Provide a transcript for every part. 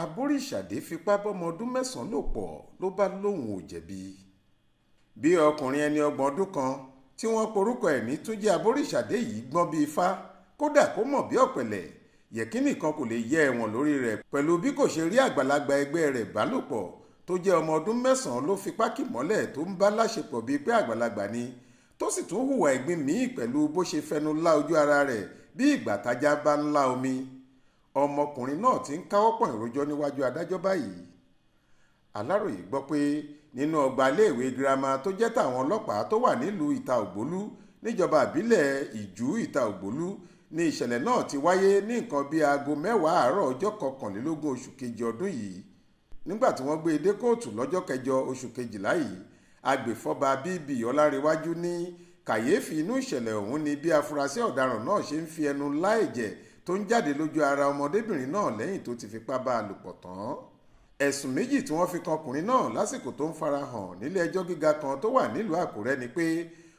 Aboriṣade fipá bọ́mọ ọdún 9 lò pọ̀ ló bá lóun ò jẹ̀bi. Bí ọkùnrin ẹni 30 ọdún kan tí wọ́n porúkọ ẹ̀ ní tún jẹ́ Aboriṣade yìí gbọ́n bí ifá, kódà kó mọ̀ bí ọ̀pẹ̀lẹ̀, yẹ̀kínì kan kò lè yẹ ẹ̀wọ̀n lórí rẹ̀ pẹ̀lú bí kò ṣe rí àgbàlagbà ẹgbẹ́ rẹ̀ bálòpọ̀ tó jẹ́ ọmọ ọdún 9 ló fipá kì mọ́lẹ̀ tó ń bá láṣepọ̀ bíi pé àgbàlagbà ni, tó sì tún hùwà ẹ̀gbin míì pẹ̀lú bó ṣe fẹnu lá ojú ara rẹ̀ bí ìgbà tájá bá ń lá omi. Ọmọkùnrin náà ti ń káwọ́ pọ̀n ìrójọ́ níwájú adájọ́ báyìí. Aláròyé gbọ́ pé nínú ọgbà iléèwé girama tó jẹ́ tàwọn ọlọ́pàá tó wà nílùú Ìta Ògbólú níjọba ìbílẹ̀ Ìjú Ìta Ògbólú ni ìṣẹ̀lẹ̀ náà ti wáyé ní nǹkan bíi aago 10 àárọ̀ ọjọ́ 21 oṣù kejì ọdún yìí. Nígbà tí wọ́n gbé e dé kóòtù lọ́jọ́ 8 oṣù kejìlá yìí, agbèfọ́ba bíbí Ọlárewájú ní kàyéfì inú ìṣẹ̀lẹ̀ ọ̀hún ni bí afurasí ọ̀daràn náà ṣe ń fi ẹnu lá ẹ̀jẹ̀ tó ń jáde lójú ara ọmọdébìnrin náà lẹ́yìn tó ti fipá bá a lò pọ̀ tán. Ẹ̀sùn méjì tí wọ́n fi kan ọkùnrin náà lásìkò tó ń farahàn nílé ẹjọ́ gíga kan tó wà nílùú Àkúrẹ́ ni pé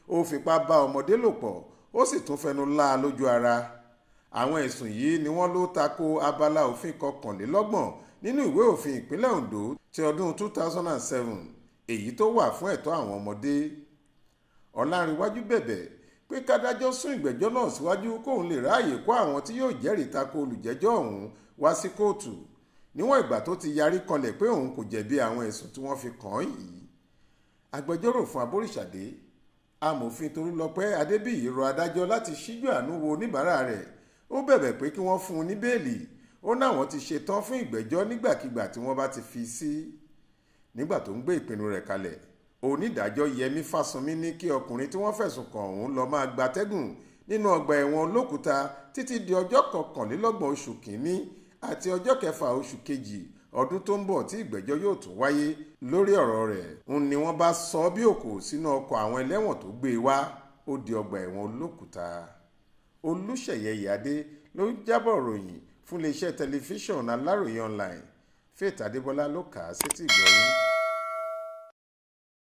ó fipá bá ọmọdé lò pọ̀ ó sì tún fẹnu lá a lójú ara. Àwọn ẹ̀sùn yìí ni wọ́n ló tako abala òfin 29 nínú ìwé òfin ìpínlẹ̀ Ondo ti ọdún 2007 èyí tó wà fún ẹ̀tọ́ àwọn ọmọdé. Ọlárewájú bẹ̀bẹ̀ pé kádájọ́ sún ìgbẹ́jọ́ náà síwájú kóun lè ráàyè kó àwọn tí yóò jẹ́rìí tako olùjẹ́jọ́ ọ̀hún wá sí kóòtù níwọ̀n ìgbà tó ti yarí kanlẹ̀ pé òun kò jẹ̀bi àwọn ẹ̀sùn tí wọ́n fi kàn án yìí. Agbẹjọ́rò fún Aboriṣade, amòfin Torúlọpẹ́ Adébíyì rọ adájọ́ láti ṣíjú àánú wo oníbàárà rẹ̀. Ó bẹ̀bẹ̀ pé kí wọ́n fún un ní bẹ́ẹ̀lì. Ó náwọn ti ṣetán fún ìgbẹ́jọ́ nígbàkigbà tí wọ́n bá ti fi sí. Nígbà tó ń gbé ìpinnu rẹ̀ kalẹ̀, onídàájọ́ Yẹmi Fásánmi ní kí ọkùnrin tí wọ́n fẹ̀sùn kàn ọ̀hún lọ máa gbatẹ́gùn nínú ọgbà ẹ̀wọ̀n Olókùúta títí di ọjọ́ 29 oṣù kìíní àti ọjọ́ 6 oṣù kejì ọdún tó ń bọ̀ tí ìgbẹ́jọ́ yóò tún wáyé lórí ọ̀rọ̀ rẹ̀. Òun ni wọ́n bá sọ bí òkò sínú ọkọ̀ àwọn ẹlẹ́wọ̀n tó gbé e wá, ó di ọgbà ẹ̀wọ̀n Olókùúta. Olúṣèyẹ Ìyádé ló ń jábọ̀ ròyìn fún iléeṣẹ́ tẹlifíṣàn Aláròyé online. Faith Adébọ́lá ló kà á sétí ìgbọ́ yín.